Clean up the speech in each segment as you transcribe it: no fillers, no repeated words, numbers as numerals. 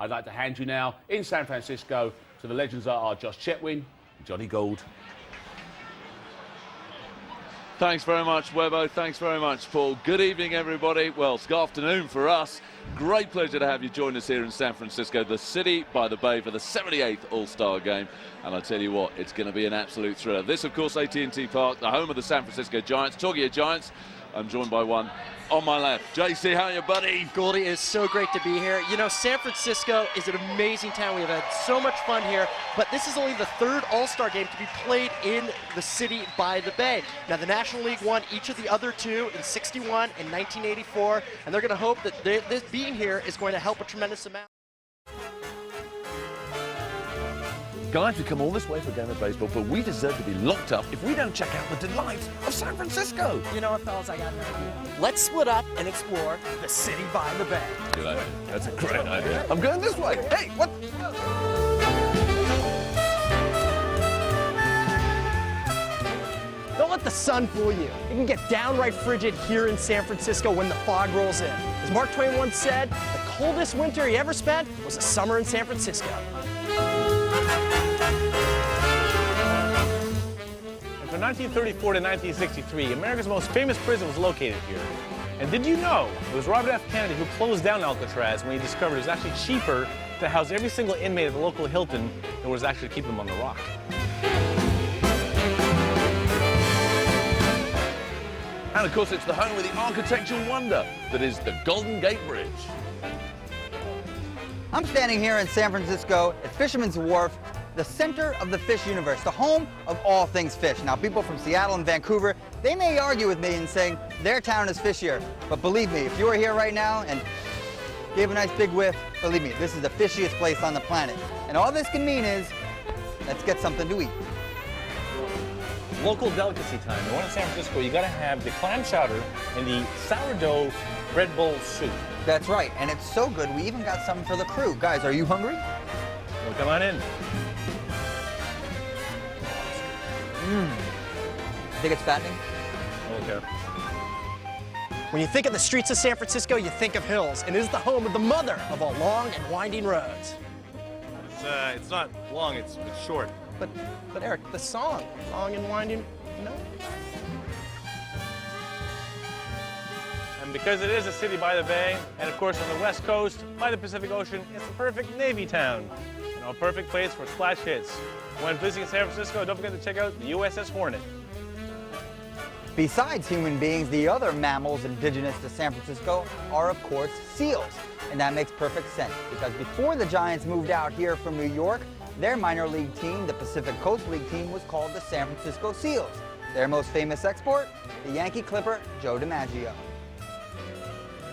I'd like to hand you now, in San Francisco, to the legends that are Josh Chetwin and Johnny Gould. Thanks very much, Webbo. Thanks very much, Paul. Good evening, everybody. Well, it's good afternoon for us. Great pleasure to have you join us here in San Francisco, the city by the bay, for the 78th All-Star Game. And I tell you what, it's going to be an absolute thriller. This, of course, AT&T Park, the home of the San Francisco Giants. Talking of Giants, I'm joined by one on my left. JC, how are you, buddy? Goldie, it is so great to be here. You know, San Francisco is an amazing town. We've had so much fun here, but this is only the third All-Star game to be played in the city by the bay. Now, the National League won each of the other two in '61 and 1984, and they're going to hope that this being here is going to help a tremendous amount. Guys, we come all this way for a game of baseball, but we deserve to be locked up if we don't check out the delights of San Francisco. You know what, fellas, I got an idea. Let's split up and explore the city by the bay. Good idea. That's a great idea. I'm going this way. Hey, what? Don't let the sun fool you. It can get downright frigid here in San Francisco when the fog rolls in. As Mark Twain once said, the coldest winter he ever spent was a summer in San Francisco. And from 1934 to 1963, America's most famous prison was located here. And did you know it was Robert F. Kennedy who closed down Alcatraz when he discovered it was actually cheaper to house every single inmate at the local Hilton than it was actually to keep them on the rock. And of course, it's the home of the architectural wonder that is the Golden Gate Bridge. I'm standing here in San Francisco at Fisherman's Wharf, the center of the fish universe, the home of all things fish. Now, people from Seattle and Vancouver, they may argue with me in saying their town is fishier. But believe me, if you were here right now and gave a nice big whiff, believe me, this is the fishiest place on the planet. And all this can mean is, let's get something to eat. Local delicacy time. The one in San Francisco, you gotta have the clam chowder and the sourdough bread bowl soup. That's right, and it's so good, we even got some for the crew. Guys, are you hungry? Well, come on in. I think it's fattening. Okay. When you think of the streets of San Francisco, you think of hills, and it is the home of the mother of all long and winding roads. It's not long, it's short. But Eric, the song, long and winding, no? And because it is a city by the bay, and of course on the west coast, by the Pacific Ocean, it's the perfect Navy town. You know, a perfect place for splash hits. When visiting San Francisco, don't forget to check out the USS Hornet. Besides human beings, the other mammals indigenous to San Francisco are, of course, seals. And that makes perfect sense, because before the Giants moved out here from New York, their minor league team, the Pacific Coast League team, was called the San Francisco Seals. Their most famous export, the Yankee clipper, Joe DiMaggio.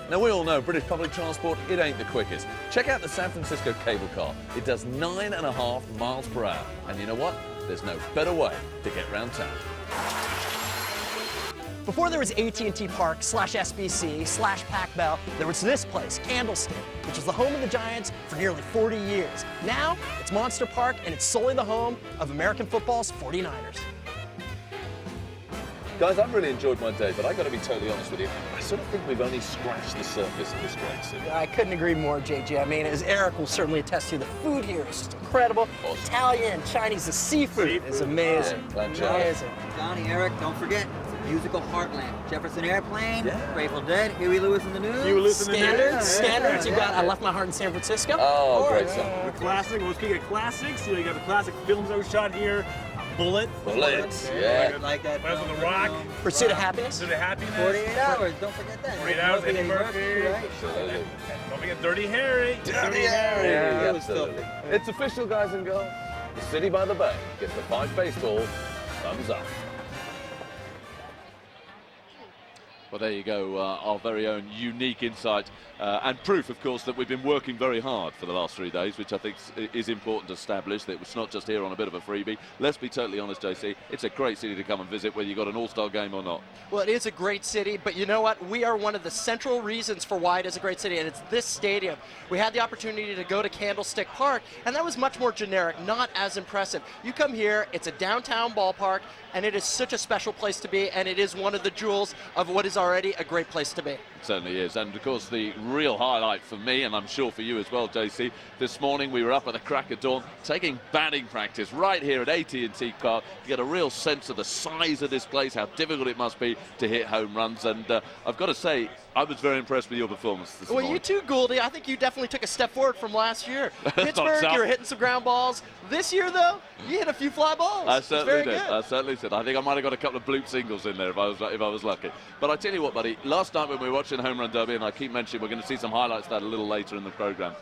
Now, we all know British public transport, it ain't the quickest. Check out the San Francisco cable car. It does 9.5 miles per hour. And you know what? There's no better way to get around town. Before there was AT&T Park /SBC /Pac Bell, there was this place, Candlestick, which was the home of the Giants for nearly 40 years. Now, it's Monster Park, and it's solely the home of American football's 49ers. Guys, I've really enjoyed my day, but I've got to be totally honest with you. I sort of think we've only scratched the surface of this great city. I couldn't agree more, JJ. I mean, as Eric will certainly attest to, the food here is just incredible. Awesome. Italian, Chinese, the seafood is amazing. Yeah, amazing. Johnny, Eric, don't forget, musical heartland. Jefferson Airplane, Grateful Dead, Huey Lewis in the News. Standards. You got I Left My Heart in San Francisco. Oh, great song. The classic, well, speaking of classics, you know, you got the classic films that were shot here. Bullets, yeah. Like that. Where's on the Rock? Pursuit of Happiness. Pursuit of Happiness. 48 hours, don't forget that. 48 hours, Eddie Murphy. Right? Absolutely. Don't forget Dirty Harry. Dirty Harry. Yeah, Absolutely. It's official, guys and girls. The city by the bay gets the 5 baseball thumbs up. Well, there you go, our very own unique insight and proof, of course, that we've been working very hard for the last 3 days, which I think is important to establish, that it's not just here on a bit of a freebie. Let's be totally honest, JC, it's a great city to come and visit, whether you've got an all-star game or not. Well, it is a great city, but you know what? We are one of the central reasons for why it is a great city, and it's this stadium. We had the opportunity to go to Candlestick Park, and that was much more generic, not as impressive. You come here, it's a downtown ballpark, and it is such a special place to be, and it is one of the jewels of what is already a great place to be. certainly is. And of course, the real highlight for me, and I'm sure for you as well, JC, this morning we were up at the crack of dawn taking batting practice right here at AT&T Park. You get a real sense of the size of this place, how difficult it must be to hit home runs. And I've got to say, I was very impressed with your performance this morning. Well, you too, Gouldy. I think you definitely took a step forward from last year. Pittsburgh, you were hitting some ground balls. This year, though, you hit a few fly balls. I certainly did. Good. I certainly did. I think I might have got a couple of bloop singles in there if I was lucky. But I tell you what, buddy, last night when we were watching Home Run Derby, and I keep mentioning we're going to see some highlights of that a little later in the program,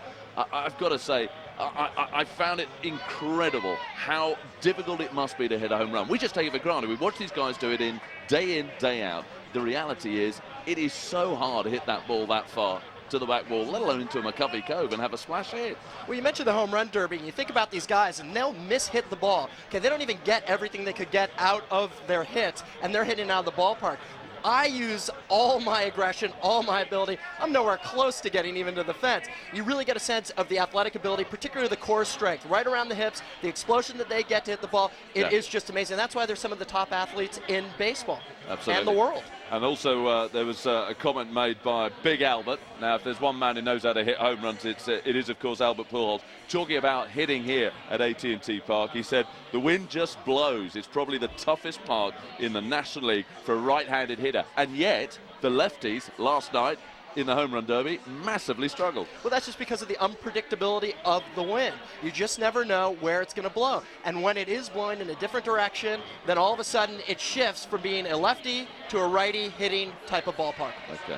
I've got to say, I found it incredible how difficult it must be to hit a home run. We just take it for granted. We watch these guys do it in, day out. The reality is, it is so hard to hit that ball that far to the back wall, let alone into a McCovey Cove and have a splash hit. Well, you mentioned the home run derby, and you think about these guys, and they'll miss-hit the ball. Okay, they don't even get everything they could get out of their hits, and they're hitting out of the ballpark. I use all my aggression, all my ability. I'm nowhere close to getting even to the fence. You really get a sense of the athletic ability, particularly the core strength, right around the hips, the explosion that they get to hit the ball. It is just amazing. That's why they're some of the top athletes in baseball. Absolutely. And the world. And also, there was a comment made by Big Albert. Now, if there's one man who knows how to hit home runs, it is, of course, Albert Pujols. Talking about hitting here at AT&T Park, he said, the wind just blows. It's probably the toughest park in the National League for a right-handed hitter. And yet, the lefties last night in the Home Run Derby massively struggled. Well, that's just because of the unpredictability of the wind. You just never know where it's going to blow. And when it is blowing in a different direction, then all of a sudden it shifts from being a lefty to a righty hitting type of ballpark. Okay.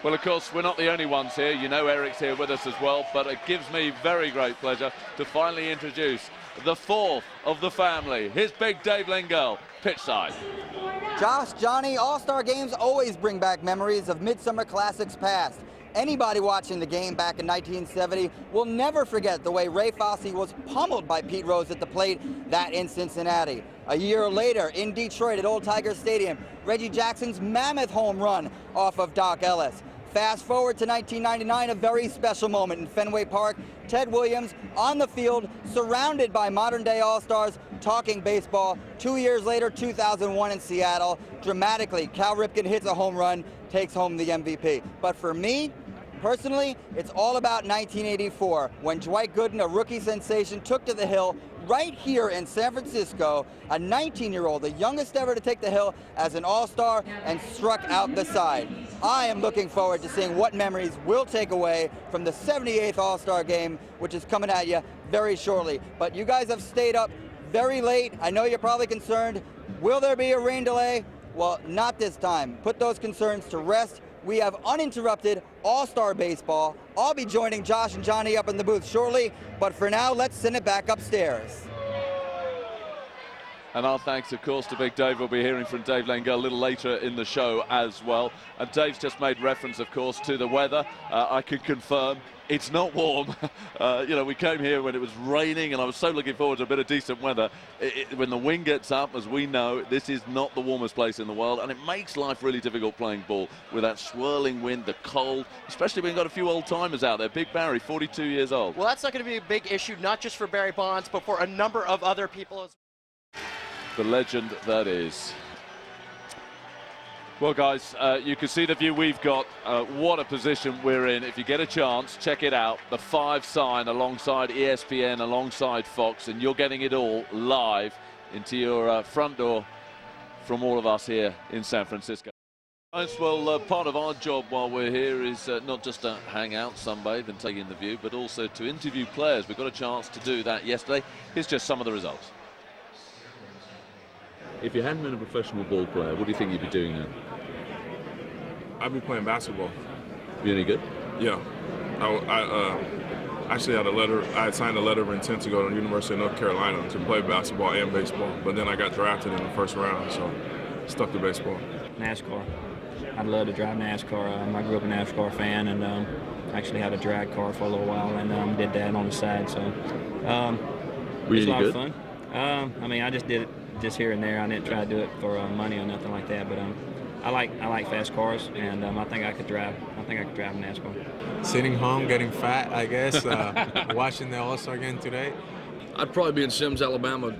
Well, of course, we're not the only ones here. You know Eric's here with us as well, but it gives me very great pleasure to finally introduce the fourth of the family. Here's Big Dave Lengel, pitch side. Josh, Johnny, All-Star games always bring back memories of Midsummer Classics past. Anybody watching the game back in 1970 will never forget the way Ray Fosse was pummeled by Pete Rose at the plate that in Cincinnati. A year later, in Detroit at Old Tiger Stadium, Reggie Jackson's mammoth home run off of Doc Ellis. Fast forward to 1999, a very special moment in Fenway Park. Ted Williams on the field, surrounded by modern-day All-Stars, talking baseball. 2 years later, 2001 in Seattle, dramatically, Cal Ripken hits a home run, takes home the MVP. But for me, personally, it's all about 1984, when Dwight Gooden, a rookie sensation, took to the hill right here in San Francisco, a 19-year-old, the youngest ever to take the hill as an All-Star, and struck out the side. I am looking forward to seeing what memories we'll take away from the 78th All-Star game, which is coming at you very shortly. But you guys have stayed up very late. I know you're probably concerned. Will there be a rain delay? Well, not this time. Put those concerns to rest. We have uninterrupted All-Star baseball. I'll be joining Josh and Johnny up in the booth shortly, but for now, let's send it back upstairs. And our thanks, of course, to Big Dave. We'll be hearing from Dave Lengel a little later in the show as well. And Dave's just made reference, of course, to the weather. I can confirm it's not warm. You know, we came here when it was raining, and I was so looking forward to a bit of decent weather. When the wind gets up, as we know, this is not the warmest place in the world, and it makes life really difficult playing ball with that swirling wind, the cold, especially when you've got a few old-timers out there. Big Barry, 42 years old. Well, that's not going to be a big issue, not just for Barry Bonds, but for a number of other people as well. The legend that is. Well, guys, you can see the view we've got. What a position we're in. If you get a chance, check it out. The 5 sign alongside ESPN, alongside Fox, and you're getting it all live into your front door from all of us here in San Francisco. Well, part of our job while we're here is not just to hang out, sunbathe and take in the view, but also to interview players. We got a chance to do that yesterday. Here's just some of the results. If you hadn't been a professional ball player, what do you think you'd be doing now? I'd be playing basketball. You any good? Yeah. I actually I signed a letter of intent to go to the University of North Carolina to play basketball and baseball, but then I got drafted in the first round, so stuck to baseball. NASCAR. I'd love to drive NASCAR. I grew up a NASCAR fan, and actually had a drag car for a little while, and did that on the side, so really it's a lot good? of fun. I mean, I just did it just here and there. I didn't try to do it for money or nothing like that, but I like fast cars, and I think I could drive. I think I could drive NASCAR. Sitting home, getting fat, I guess. Watching the All-Star game today. I'd probably be in Sims, Alabama.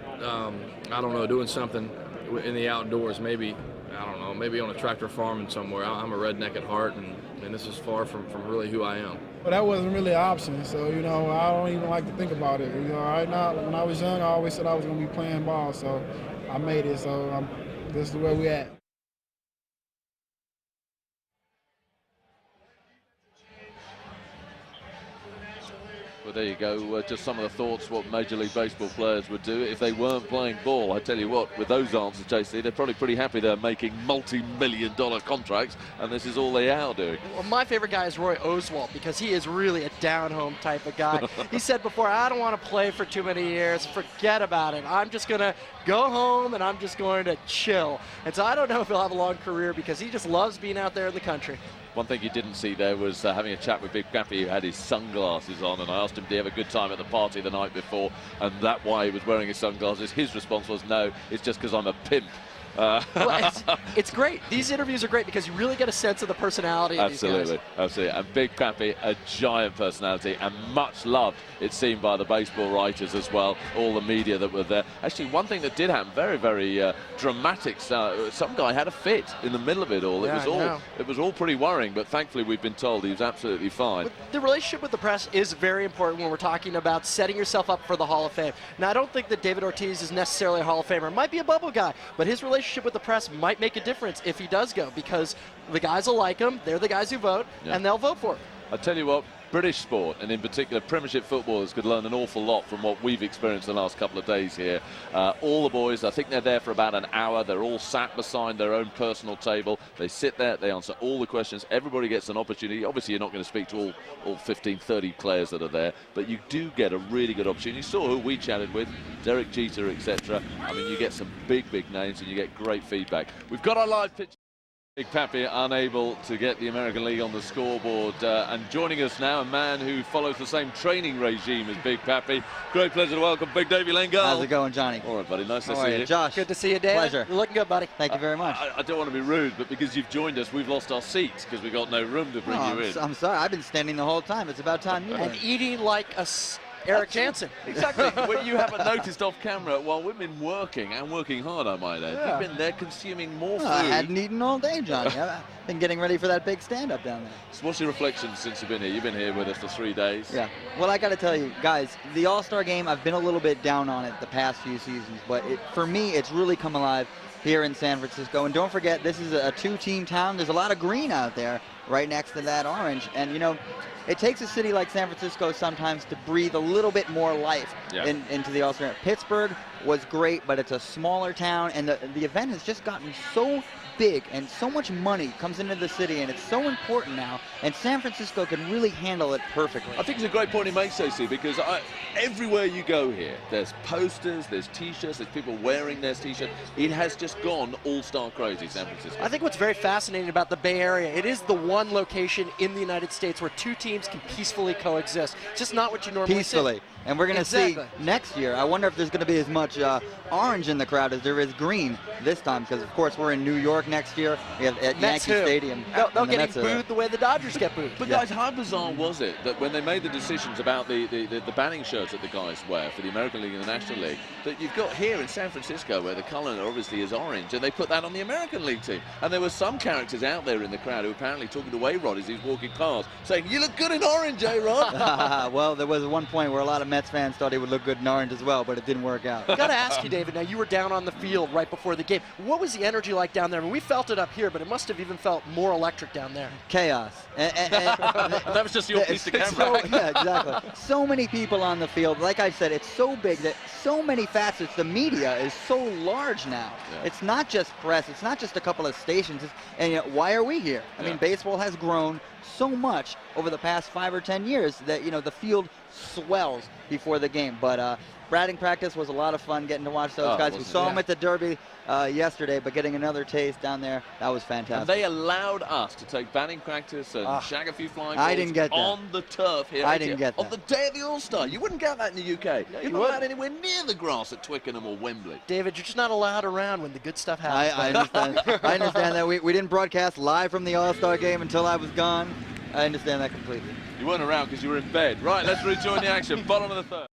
I don't know, doing something in the outdoors. Maybe, I don't know, maybe on a tractor farm somewhere. I'm a redneck at heart, and mean, this is far from really who I am. But that wasn't really an option, so, you know, I don't even like to think about it. You know, right now, when I was young, I always said I was going to be playing ball, so I made it, so this is where we at. Well, there you go. Just some of the thoughts what Major League Baseball players would do if they weren't playing ball. I tell you what, with those answers, JC, they're probably pretty happy they're making multi-million-dollar contracts, and this is all they are doing. Well, my favorite guy is Roy Oswalt because he is really a down-home type of guy. He said before, I don't want to play for too many years. Forget about it. I'm just going to go home, and I'm just going to chill. And so I don't know if he'll have a long career because he just loves being out there in the country. One thing you didn't see there was having a chat with Big Pappy, who had his sunglasses on, and I asked him, did he have a good time at the party the night before, and that why he was wearing his sunglasses. His response was, no, it's just because I'm a pimp. Well, it's great. These interviews are great because you really get a sense of the personality of these guys. Absolutely. And Big Pappy, a giant personality and much loved, it seemed, by the baseball writers as well, all the media that were there. Actually, one thing that did happen, very, very dramatic. Some guy had a fit in the middle of it all. Yeah, it was all pretty worrying, but thankfully we've been told he was absolutely fine. But the relationship with the press is very important when we're talking about setting yourself up for the Hall of Fame. Now, I don't think that David Ortiz is necessarily a Hall of Famer. Might be a bubble guy, but his relationship with the press might make a difference if he does go, because the guys will like him, they're the guys who vote, and they'll vote for him. I tell you what, British sport, and in particular Premiership footballers, could learn an awful lot from what we've experienced the last couple of days here. All the boys, I think they're there for about an hour. They're all sat beside their own personal table. They sit there, they answer all the questions. Everybody gets an opportunity. Obviously, you're not going to speak to all 15, 30 players that are there, but you do get a really good opportunity. You saw who we chatted with, Derek Jeter, etc. I mean, you get some big names, and you get great feedback. We've got our live pitch. Big Pappy unable to get the American League on the scoreboard, and joining us now, a man who follows the same training regime as Big Pappy. Great pleasure to welcome Big Davey Langal. How's it going, Johnny? All right, buddy. Nice to How are see you, you. Josh? Good to see you, David. Pleasure. You're looking good, buddy. Thank you very much. I don't want to be rude, but because you've joined us, we've lost our seats because we've got no room to bring you in. I'm sorry. I've been standing the whole time. It's about time you And were. eating like Eric Jansen. Exactly. What you haven't noticed off camera while we've been working, and working hard, I might add. Yeah. You've been there consuming more food. I hadn't eaten all day, Johnny. I've been getting ready for that big stand-up down there. So what's your reflections since you've been here? You've been here with us for 3 days. Yeah. Well, I got to tell you, guys, the All-Star game, I've been a little bit down on it the past few seasons, but for me, it's really come alive here in San Francisco. And don't forget, this is a two-team town. There's a lot of green out there right next to that orange. And, you know, it takes a city like San Francisco sometimes to breathe a little bit more life into the All-Star. Pittsburgh was great, but it's a smaller town, and the event has just gotten so big, and so much money comes into the city, and it's so important now, and San Francisco can really handle it perfectly. I think it's a great point he makes, AC, because everywhere you go here, there's posters, there's T-shirts, there's people wearing their T-shirts. It has just gone all-star crazy, San Francisco. I think what's very fascinating about the Bay Area, it is the one location in the United States where two teams can peacefully coexist. It's just not what you normally peacefully. see. And we're going to see next year. I wonder if there's going to be as much orange in the crowd as there is green this time, because, of course, we're in New York next year. We have at Yankee Stadium. They'll get booed the way the Dodgers get booed. But, guys, how bizarre was it that when they made the decisions about the banning shirts that the guys wear for the American League and the National League, that you've got here in San Francisco, where the color obviously is orange, and they put that on the American League team. And there were some characters out there in the crowd who were apparently talking to A-Rod as he was walking past, saying, "You look good in orange, A-Rod." Well, there was one point where a lot of Mets fans thought he would look good in orange as well, but it didn't work out. I got to ask you, David, now you were down on the field right before the game. What was the energy like down there? I mean, we felt it up here, but it must have even felt more electric down there. Chaos. That was just your piece of camera. Yeah, exactly. So many people on the field. Like I said, it's so big that so many facets. The media is so large now. Yeah. It's not just press. It's not just a couple of stations. And you know, why are we here? I mean, baseball has grown so much over the past 5 or 10 years that, you know, the field swells before the game. But batting practice was a lot of fun getting to watch those guys. We saw them at the Derby yesterday, but getting another taste down there, that was fantastic. And they allowed us to take batting practice and shag a few flying balls I didn't get that. on the turf here. I didn't get that. On the day of the All-Star. You wouldn't get that in the UK. No, You're not allowed anywhere near the grass at Twickenham or Wembley. David, you're just not allowed around when the good stuff happens. I understand. I understand that. We didn't broadcast live from the All-Star game until I was gone. I understand that completely. You weren't around because you were in bed. Right, let's rejoin the action. Bottom of the third.